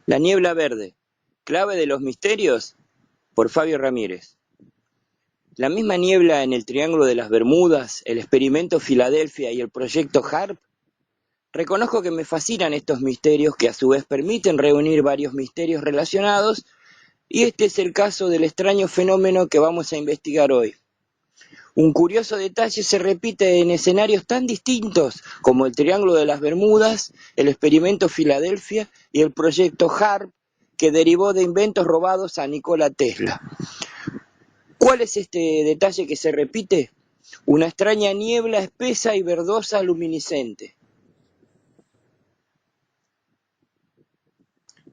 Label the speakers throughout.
Speaker 1: La niebla verde, clave de los misterios, por Fabio Ramírez. La misma niebla en el Triángulo de las Bermudas, el experimento Filadelfia y el proyecto HARP. Reconozco que me fascinan estos misterios que a su vez permiten reunir varios misterios relacionados, y este es el caso del extraño fenómeno que vamos a investigar hoy. Un curioso detalle se repite en escenarios tan distintos como el Triángulo de las Bermudas, el experimento Filadelfia y el proyecto HARP, que derivó de inventos robados a Nikola Tesla. ¿Cuál es este detalle que se repite? Una extraña niebla espesa y verdosa luminiscente.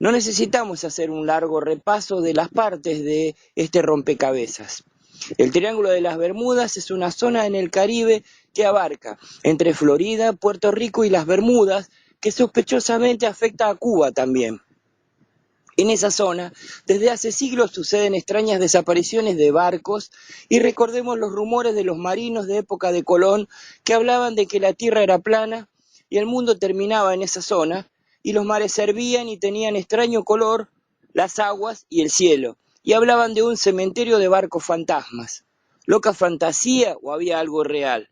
Speaker 1: No necesitamos hacer un largo repaso de las partes de este rompecabezas. El Triángulo de las Bermudas es una zona en el Caribe que abarca entre Florida, Puerto Rico y las Bermudas, que sospechosamente afecta a Cuba también. En esa zona, desde hace siglos suceden extrañas desapariciones de barcos, y recordemos los rumores de los marinos de época de Colón que hablaban de que la tierra era plana y el mundo terminaba en esa zona, y los mares se hervían y tenían extraño color las aguas y el cielo, y hablaban de un cementerio de barcos fantasmas. ¿Loca fantasía o había algo real?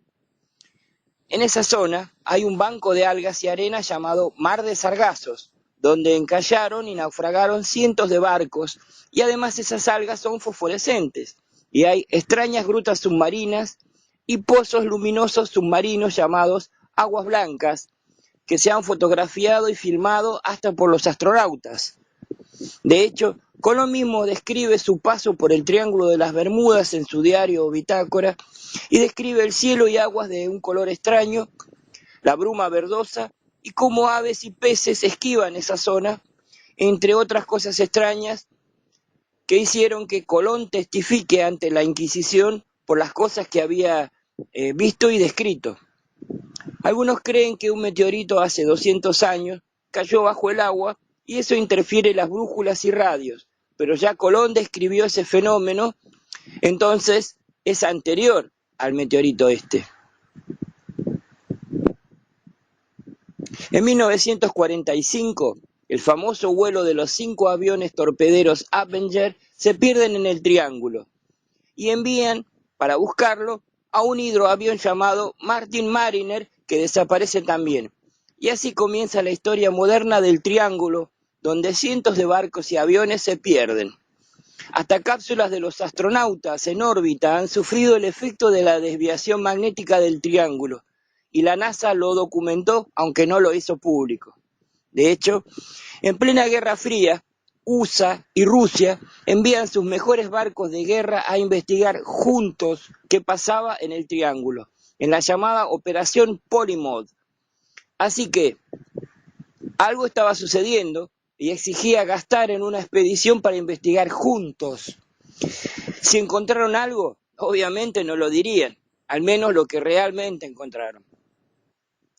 Speaker 1: En esa zona hay un banco de algas y arena llamado Mar de Sargazos, donde encallaron y naufragaron cientos de barcos, y además esas algas son fosforescentes, y hay extrañas grutas submarinas y pozos luminosos submarinos llamados aguas blancas, que se han fotografiado y filmado hasta por los astronautas. De hecho, Colón mismo describe su paso por el Triángulo de las Bermudas en su diario o bitácora, y describe el cielo y aguas de un color extraño, la bruma verdosa, y cómo aves y peces esquivan esa zona, entre otras cosas extrañas que hicieron que Colón testifique ante la Inquisición por las cosas que había visto y descrito. Algunos creen que un meteorito hace 200 años cayó bajo el agua y eso interfiere las brújulas y radios, pero ya Colón describió ese fenómeno, entonces es anterior al meteorito este. En 1945, el famoso vuelo de los 5 aviones torpederos Avenger se pierden en el Triángulo y envían para buscarlo a un hidroavión llamado Martin Mariner, que desaparece también. Y así comienza la historia moderna del Triángulo, donde cientos de barcos y aviones se pierden. Hasta cápsulas de los astronautas en órbita han sufrido el efecto de la desviación magnética del Triángulo, y la NASA lo documentó, aunque no lo hizo público. De hecho, en plena Guerra Fría, USA y Rusia envían sus mejores barcos de guerra a investigar juntos qué pasaba en el Triángulo, en la llamada Operación Polymod. Así que algo estaba sucediendo y exigía gastar en una expedición para investigar juntos. Si encontraron algo, obviamente no lo dirían, al menos lo que realmente encontraron.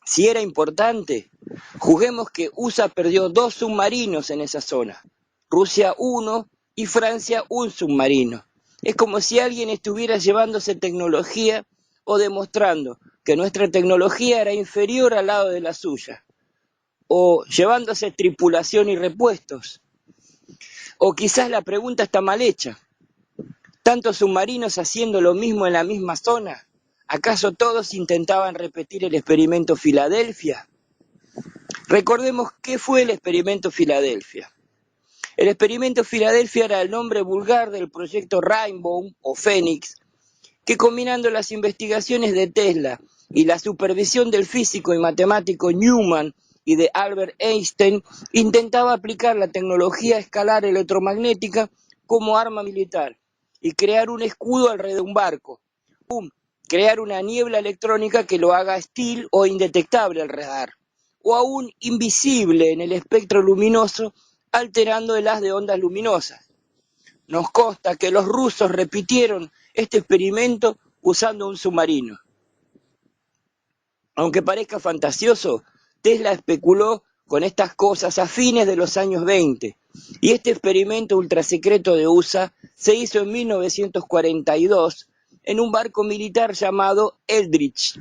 Speaker 1: Si era importante, juzguemos que USA perdió 2 submarinos en esa zona, Rusia 1 y Francia un submarino. Es como si alguien estuviera llevándose tecnología o demostrando que nuestra tecnología era inferior al lado de la suya, o llevándose tripulación y repuestos. O quizás la pregunta está mal hecha. ¿Tantos submarinos haciendo lo mismo en la misma zona? ¿Acaso todos intentaban repetir el experimento Filadelfia? Recordemos qué fue el experimento Filadelfia. El experimento Filadelfia era el nombre vulgar del proyecto Rainbow o Fénix, que combinando las investigaciones de Tesla y la supervisión del físico y matemático Newman y de Albert Einstein, intentaba aplicar la tecnología escalar electromagnética como arma militar y crear un escudo alrededor de un barco. Crear una niebla electrónica que lo haga hostil o indetectable al radar, o aún invisible en el espectro luminoso, alterando el haz de ondas luminosas. Nos consta que los rusos repitieron este experimento usando un submarino. Aunque parezca fantasioso, Tesla especuló con estas cosas a fines de los años 20, y este experimento ultrasecreto de USA se hizo en 1942 en un barco militar llamado Eldridge,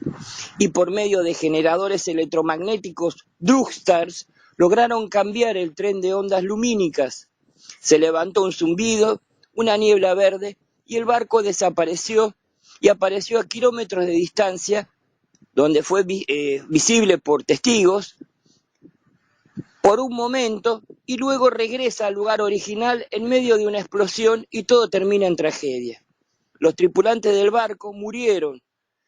Speaker 1: y por medio de generadores electromagnéticos Drugstars lograron cambiar el tren de ondas lumínicas. Se levantó un zumbido, una niebla verde, y el barco desapareció y apareció a kilómetros de distancia, donde fue visible por testigos, por un momento, y luego regresa al lugar original en medio de una explosión y todo termina en tragedia. Los tripulantes del barco murieron,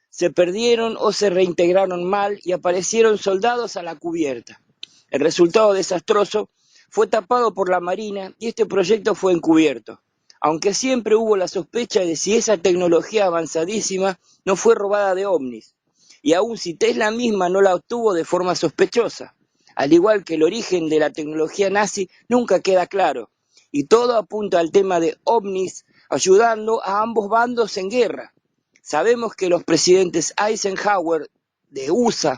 Speaker 1: se perdieron o se reintegraron mal y aparecieron soldados a la cubierta. El resultado desastroso fue tapado por la Marina y este proyecto fue encubierto, aunque siempre hubo la sospecha de si esa tecnología avanzadísima no fue robada de ovnis, y aun si Tesla misma no la obtuvo de forma sospechosa. Al igual que el origen de la tecnología nazi nunca queda claro, y todo apunta al tema de ovnis ayudando a ambos bandos en guerra. Sabemos que los presidentes Eisenhower de USA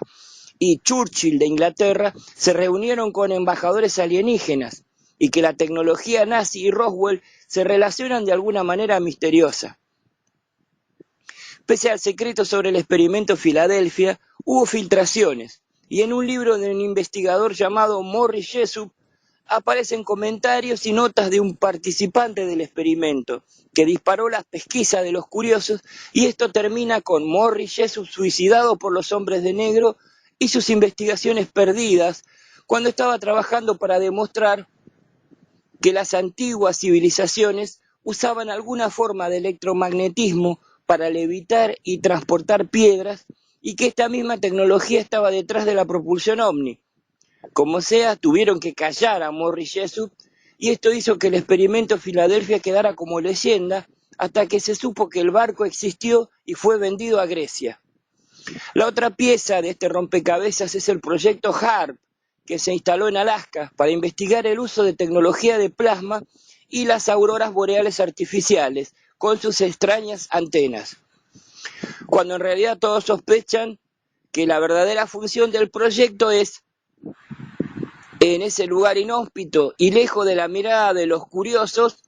Speaker 1: y Churchill de Inglaterra se reunieron con embajadores alienígenas y que la tecnología nazi y Roswell se relacionan de alguna manera misteriosa. Pese al secreto sobre el experimento Filadelfia, hubo filtraciones, y en un libro de un investigador llamado Morris Jessup aparecen comentarios y notas de un participante del experimento que disparó las pesquisas de los curiosos, y esto termina con Morris Jessup suicidado por los hombres de negro y sus investigaciones perdidas cuando estaba trabajando para demostrar que las antiguas civilizaciones usaban alguna forma de electromagnetismo para levitar y transportar piedras, y que esta misma tecnología estaba detrás de la propulsión ovni. Como sea, tuvieron que callar a Morris Jessup, y esto hizo que el experimento Filadelfia quedara como leyenda hasta que se supo que el barco existió y fue vendido a Grecia. La otra pieza de este rompecabezas es el proyecto HARP, que se instaló en Alaska para investigar el uso de tecnología de plasma y las auroras boreales artificiales con sus extrañas antenas, cuando en realidad todos sospechan que la verdadera función del proyecto es, en ese lugar inhóspito y lejos de la mirada de los curiosos,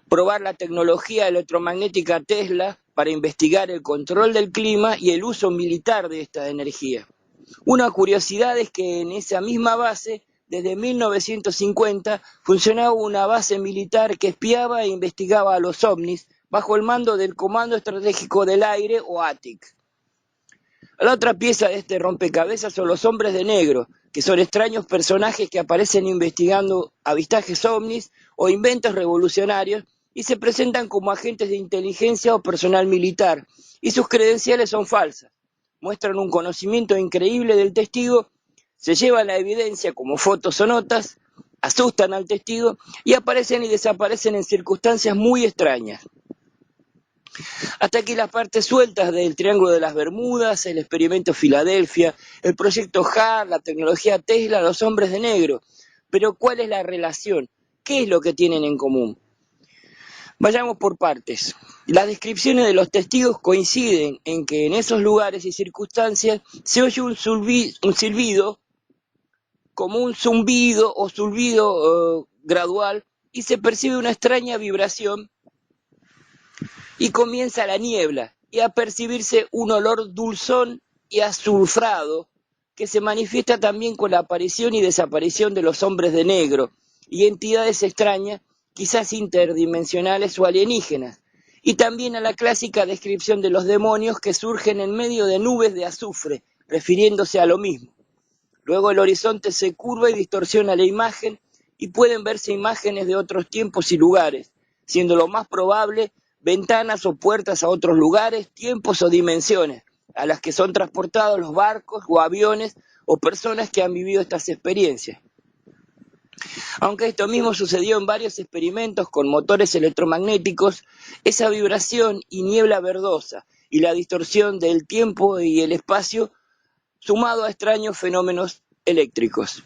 Speaker 1: probar la tecnología electromagnética Tesla para investigar el control del clima y el uso militar de esta energía. Una curiosidad es que en esa misma base, desde 1950, funcionaba una base militar que espiaba e investigaba a los ovnis bajo el mando del Comando Estratégico del Aire, o ATIC. La otra pieza de este rompecabezas son los hombres de negro, que son extraños personajes que aparecen investigando avistajes ovnis o inventos revolucionarios y se presentan como agentes de inteligencia o personal militar, y sus credenciales son falsas. Muestran un conocimiento increíble del testigo, se llevan la evidencia como fotos o notas, asustan al testigo y aparecen y desaparecen en circunstancias muy extrañas. Hasta aquí las partes sueltas del Triángulo de las Bermudas, el experimento Filadelfia, el proyecto HARP, la tecnología Tesla, los hombres de negro. Pero ¿cuál es la relación? ¿Qué es lo que tienen en común? Vayamos por partes. Las descripciones de los testigos coinciden en que en esos lugares y circunstancias se oye un silbido, como un zumbido o silbido gradual, y se percibe una extraña vibración, y comienza la niebla, y a percibirse un olor dulzón y azufrado, que se manifiesta también con la aparición y desaparición de los hombres de negro, y entidades extrañas, quizás interdimensionales o alienígenas, y también a la clásica descripción de los demonios que surgen en medio de nubes de azufre, refiriéndose a lo mismo. Luego el horizonte se curva y distorsiona la imagen, y pueden verse imágenes de otros tiempos y lugares, siendo lo más probable ventanas o puertas a otros lugares, tiempos o dimensiones, a las que son transportados los barcos o aviones o personas que han vivido estas experiencias. Aunque esto mismo sucedió en varios experimentos con motores electromagnéticos, esa vibración y niebla verdosa y la distorsión del tiempo y el espacio, sumado a extraños fenómenos eléctricos.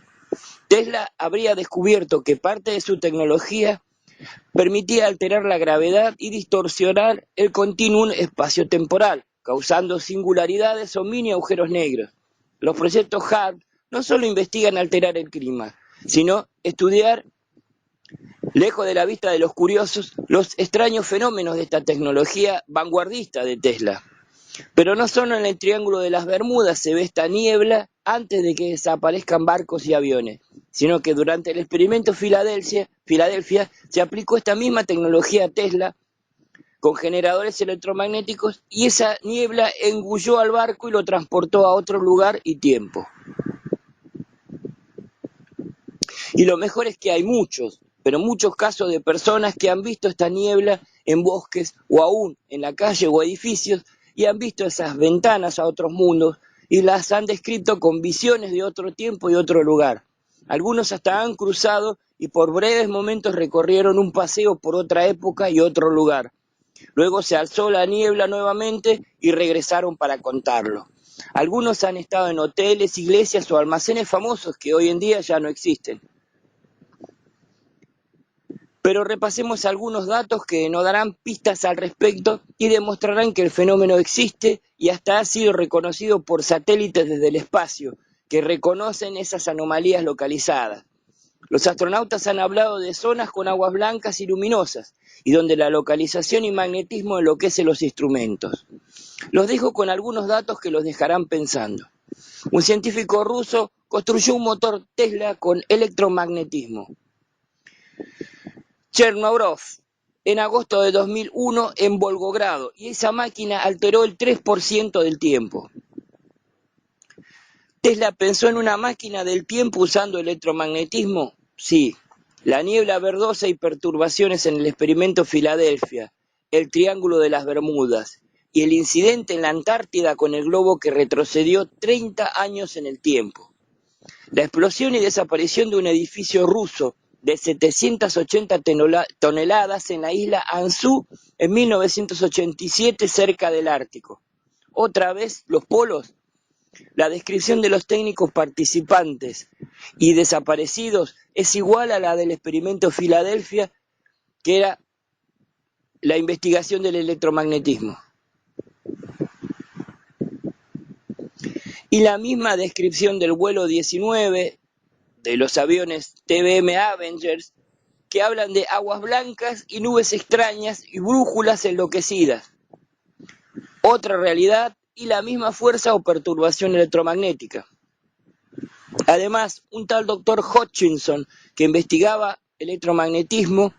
Speaker 1: Tesla habría descubierto que parte de su tecnología permitía alterar la gravedad y distorsionar el continuum espacio-temporal, causando singularidades o mini agujeros negros. Los proyectos HARP no solo investigan alterar el clima, sino estudiar, lejos de la vista de los curiosos, los extraños fenómenos de esta tecnología vanguardista de Tesla. Pero no solo en el Triángulo de las Bermudas se ve esta niebla antes de que desaparezcan barcos y aviones. sino que durante el experimento Filadelfia se aplicó esta misma tecnología a Tesla con generadores electromagnéticos y esa niebla engulló al barco y lo transportó a otro lugar y tiempo. Y lo mejor es que hay muchos, pero muchos casos de personas que han visto esta niebla en bosques o aún en la calle o edificios y han visto esas ventanas a otros mundos y las han descrito con visiones de otro tiempo y otro lugar. Algunos hasta han cruzado y por breves momentos recorrieron un paseo por otra época y otro lugar. Luego se alzó la niebla nuevamente y regresaron para contarlo. Algunos han estado en hoteles, iglesias o almacenes famosos que hoy en día ya no existen. Pero repasemos algunos datos que nos darán pistas al respecto y demostrarán que el fenómeno existe y hasta ha sido reconocido por satélites desde el espacio, que reconocen esas anomalías localizadas. Los astronautas han hablado de zonas con aguas blancas y luminosas, y donde la localización y magnetismo enloquece los instrumentos. Los dejo con algunos datos que los dejarán pensando. Un científico ruso construyó un motor Tesla con electromagnetismo. Chernobyl, en agosto de 2001 en Volgogrado, y esa máquina alteró el 3% del tiempo. ¿Tesla pensó en una máquina del tiempo usando electromagnetismo? Sí. La niebla verdosa y perturbaciones en el experimento Filadelfia, el Triángulo de las Bermudas y el incidente en la Antártida con el globo que retrocedió 30 años en el tiempo. La explosión y desaparición de un edificio ruso de 780 toneladas en la isla Anzú en 1987 cerca del Ártico. Otra vez, los polos. La descripción de los técnicos participantes y desaparecidos es igual a la del experimento Filadelfia, que era la investigación del electromagnetismo. Y la misma descripción del vuelo 19 de los aviones TBM Avengers, que hablan de aguas blancas y nubes extrañas y brújulas enloquecidas. Otra realidad y la misma fuerza o perturbación electromagnética. Además, un tal doctor Hutchinson, que investigaba electromagnetismo,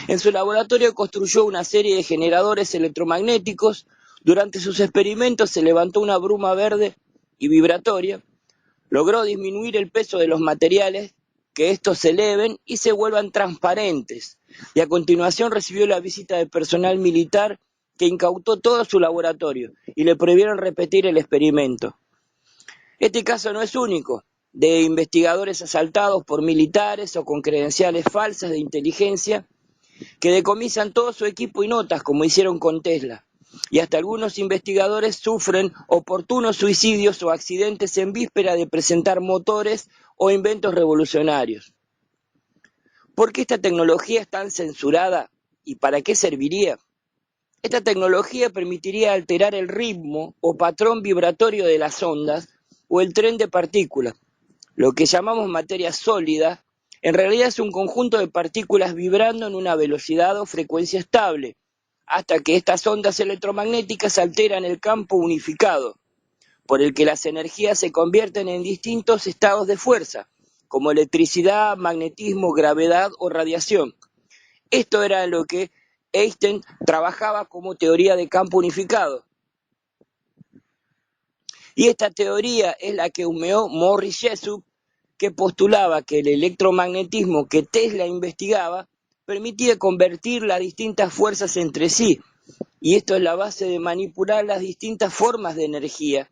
Speaker 1: en su laboratorio construyó una serie de generadores electromagnéticos. Durante sus experimentos se levantó una bruma verde y vibratoria, logró disminuir el peso de los materiales, que estos se eleven y se vuelvan transparentes, y a continuación recibió la visita de personal militar que incautó todo su laboratorio y le prohibieron repetir el experimento. Este caso no es único, de investigadores asaltados por militares o con credenciales falsas de inteligencia que decomisan todo su equipo y notas, como hicieron con Tesla. Y hasta algunos investigadores sufren oportunos suicidios o accidentes en víspera de presentar motores o inventos revolucionarios. ¿Por qué esta tecnología es tan censurada y para qué serviría? Esta tecnología permitiría alterar el ritmo o patrón vibratorio de las ondas o el tren de partículas. Lo que llamamos materia sólida, en realidad es un conjunto de partículas vibrando en una velocidad o frecuencia estable, hasta que estas ondas electromagnéticas alteran el campo unificado, por el que las energías se convierten en distintos estados de fuerza, como electricidad, magnetismo, gravedad o radiación. Esto era lo que Einstein trabajaba como teoría de campo unificado. Y esta teoría es la que humeó Morris Jessup, que postulaba que el electromagnetismo que Tesla investigaba permitía convertir las distintas fuerzas entre sí, y esto es la base de manipular las distintas formas de energía,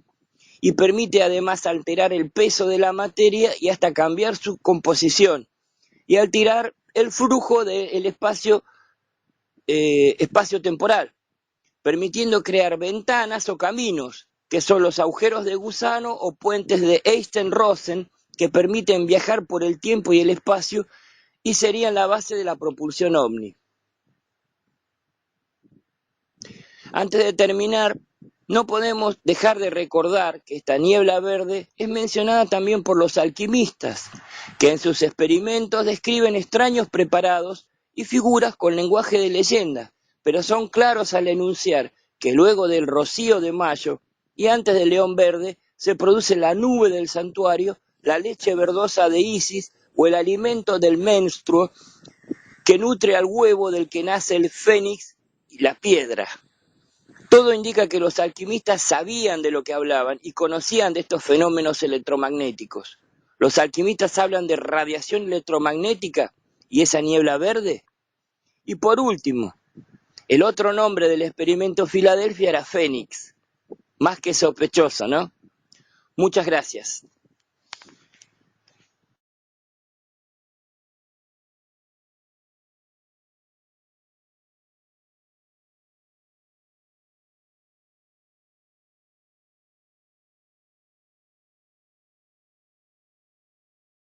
Speaker 1: y permite además alterar el peso de la materia y hasta cambiar su composición, y alterar el flujo del espacio-temporal, permitiendo crear ventanas o caminos, que son los agujeros de gusano o puentes de Einstein-Rosen, que permiten viajar por el tiempo y el espacio y serían la base de la propulsión ovni. Antes de terminar, no podemos dejar de recordar que esta niebla verde es mencionada también por los alquimistas, que en sus experimentos describen extraños preparados y figuras con lenguaje de leyenda, pero son claros al enunciar que luego del rocío de mayo y antes del león verde se produce la nube del santuario, la leche verdosa de Isis, o el alimento del menstruo que nutre al huevo del que nace el fénix y la piedra. Todo indica que los alquimistas sabían de lo que hablaban y conocían de estos fenómenos electromagnéticos. Los alquimistas hablan de radiación electromagnética y esa niebla verde. Y por último, el otro nombre del experimento Filadelfia era Fénix. Más que sospechoso, ¿no? Muchas gracias.